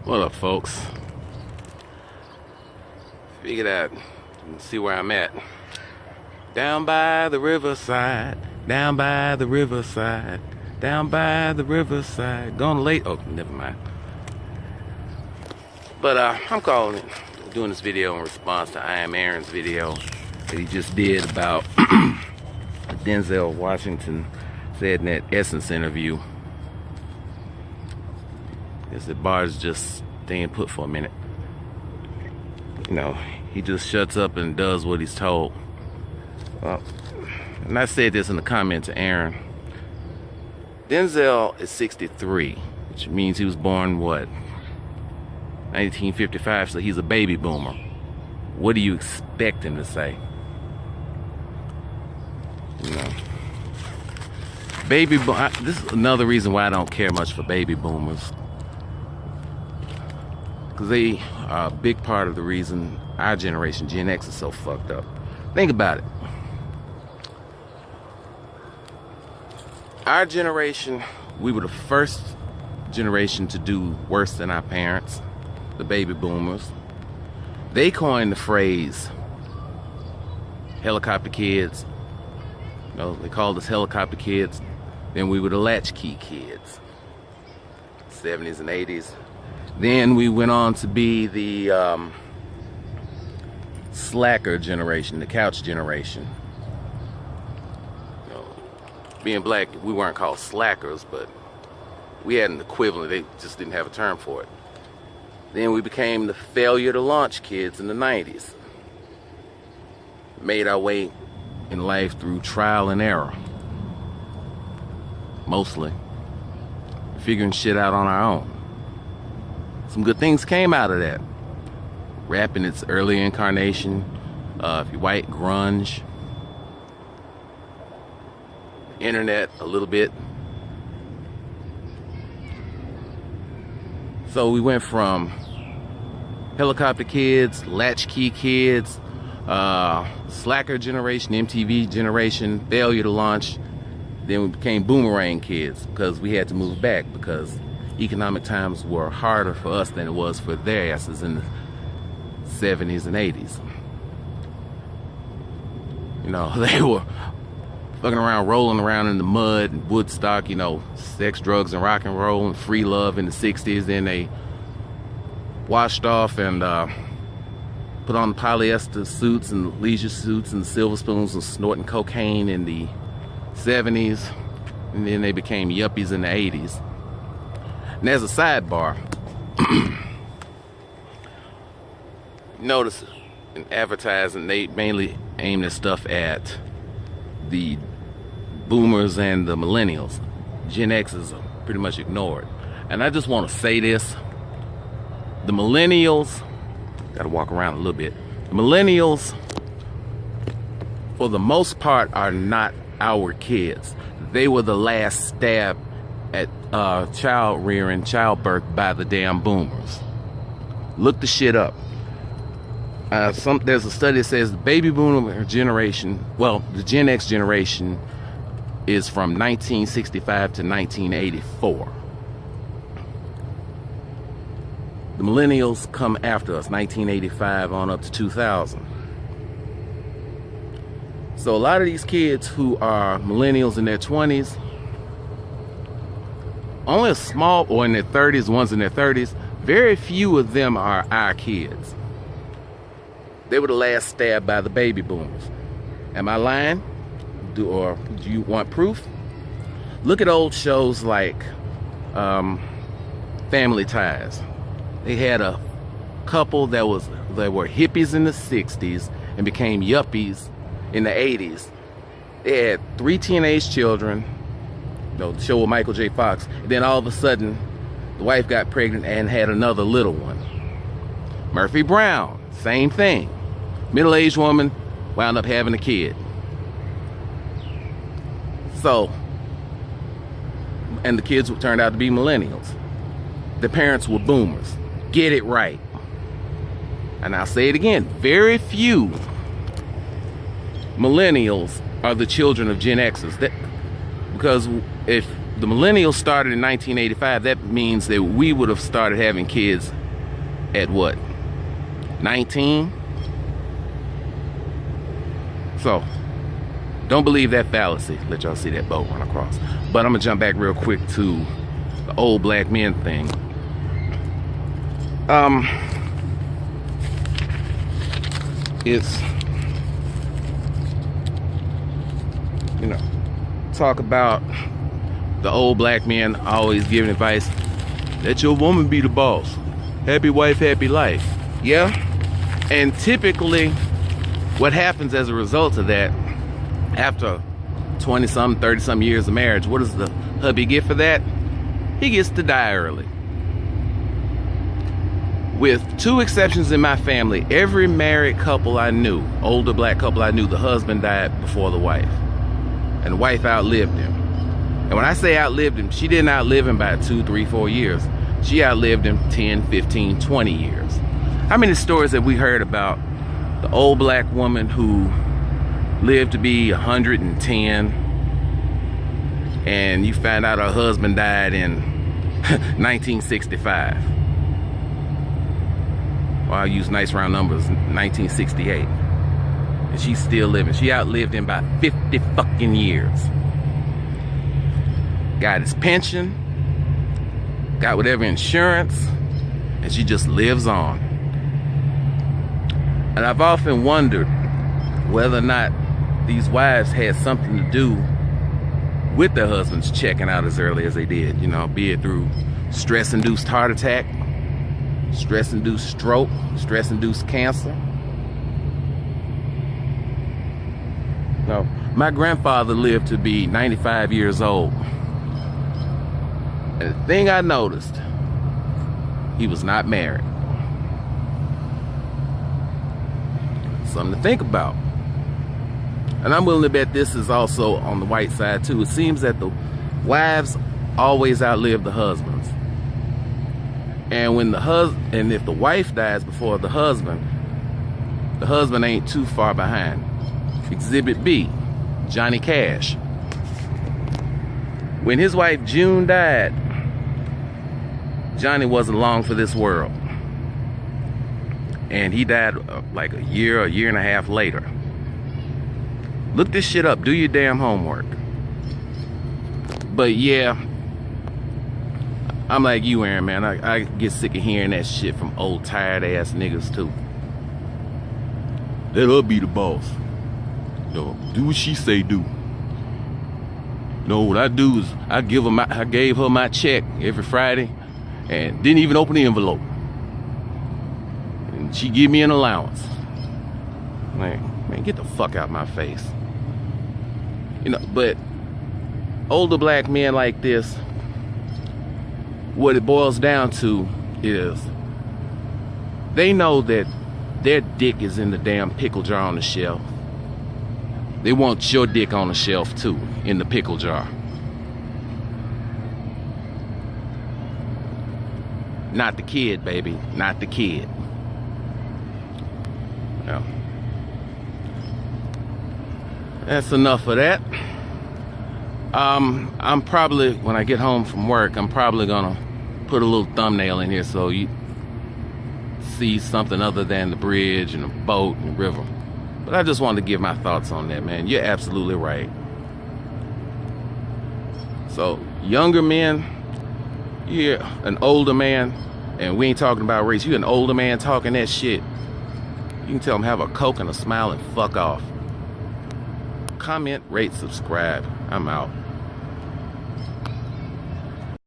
What up, folks? Figured out, see where I'm at. Down by the riverside, down by the riverside, down by the riverside. Gone late. Oh, never mind. But I'm calling it, doing this video in response to IamAahron's video that he just did about Denzel Washington said in that Essence interview. I guess the bar's just staying put for a minute. You know, he just shuts up and does what he's told. Well, and I said this in the comment to Aaron. Denzel is 63, which means he was born, what, 1955, so he's a baby boomer. What do you expect him to say? You know, this is another reason why I don't care much for baby boomers. Because they are a big part of the reason our generation, Gen X, is so fucked up. Think about it. Our generation, we were the first generation to do worse than our parents, the baby boomers. They coined the phrase helicopter kids. You know, they called us helicopter kids. Then we were the latchkey kids, 70s and 80s. Then we went on to be the slacker generation, the couch generation. You know, being black, we weren't called slackers, but we had an equivalent. They just didn't have a term for it. Then we became the failure to launch kids in the 90s. Made our way in life through trial and error. Mostly. Figuring shit out on our own. Some good things came out of that. Rap in its early incarnation, if you're white, grunge, internet a little bit. So we went from helicopter kids, latchkey kids, slacker generation, MTV generation, failure to launch. Then we became boomerang kids because we had to move back because economic times were harder for us than it was for their asses in the 70s and 80s. You know, they were fucking around, rolling around in the mud and Woodstock, you know, sex, drugs, and rock and roll and free love in the 60s. Then they washed off and put on polyester suits and leisure suits and silver spoons and snorting cocaine in the 70s. And then they became yuppies in the 80s. And as a sidebar, notice in advertising, they mainly aim their stuff at the boomers and the millennials. Gen X's are pretty much ignored. And I just want to say this. The millennials, gotta walk around a little bit. The millennials, for the most part, are not our kids. They were the last stab at child rearing, childbirth by the damn boomers. Look the shit up. There's a study that says the baby boomer generation, well, the Gen X generation is from 1965 to 1984. The millennials come after us, 1985 on up to 2000. So a lot of these kids who are millennials in their 20s, only a small, or in their 30s, ones in their 30s, very few of them are our kids. They were the last stabbed by the baby boomers. Am I lying? Do you want proof? Look at old shows like Family Ties. They had a couple that were hippies in the 60s and became yuppies in the 80s. They had 3 teenage children. The show with Michael J. Fox. And then all of a sudden, the wife got pregnant and had another little one. Murphy Brown, same thing. Middle-aged woman wound up having a kid. So, and the kids turned out to be millennials. The parents were boomers. Get it right. And I'll say it again. Very few millennials are the children of Gen X's. Because if the millennials started in 1985. That means that we would have started having kids at what? 19? So, don't believe that fallacy. Let y'all see that boat run across. But I'm gonna jump back real quick to the old black men thing. It's, you know, talk about the old black men always giving advice. Let your woman be the boss. Happy wife, happy life. Yeah. And typically what happens as a result of that, after 20-some, 30-some years of marriage, what does the hubby get for that? He gets to die early. With two exceptions in my family, every married couple I knew, older black couple I knew, the husband died before the wife. And the wife outlived him. And when I say outlived him, she didn't outlive him by 2, 3, 4 years. She outlived him 10, 15, 20 years. How many stories have we heard about the old black woman who lived to be 110 and you find out her husband died in 1965? Well, I'll use nice round numbers, 1968. And she's still living. She outlived him by 50 fucking years. Got his pension, got whatever insurance, and she just lives on. And I've often wondered whether or not these wives had something to do with their husbands checking out as early as they did, you know, be it through stress-induced heart attack, stress-induced stroke, stress-induced cancer. No, my grandfather lived to be 95 years old. And the thing I noticed, he was not married. Something to think about. And I'm willing to bet this is also on the white side too. It seems that the wives always outlive the husbands. And when and if the wife dies before the husband ain't too far behind. Exhibit B, Johnny Cash. When his wife June died, Johnny wasn't long for this world. And he died like a year and a half later. Look this shit up. Do your damn homework. But yeah, I'm like you, Aaron, man. I get sick of hearing that shit from old tired ass niggas too. Let her be the boss. No, do what she say do. No, what I do is I gave her my check every Friday and didn't even open the envelope. And she give me an allowance. Like, man, get the fuck out my face. You know, but older black men like this, what it boils down to is they know that their dick is in the damn pickle jar on the shelf. They want your dick on the shelf too, in the pickle jar. Not the kid, baby, not the kid. Well, that's enough of that. I'm probably, when I get home from work, I'm probably gonna put a little thumbnail in here so you see something other than the bridge and the boat and the river. But I just wanted to give my thoughts on that, man. You're absolutely right. So, younger men, you hear an older man, and we ain't talking about race, you an older man talking that shit, you can tell him have a Coke and a smile and fuck off. Comment, rate, subscribe. I'm out.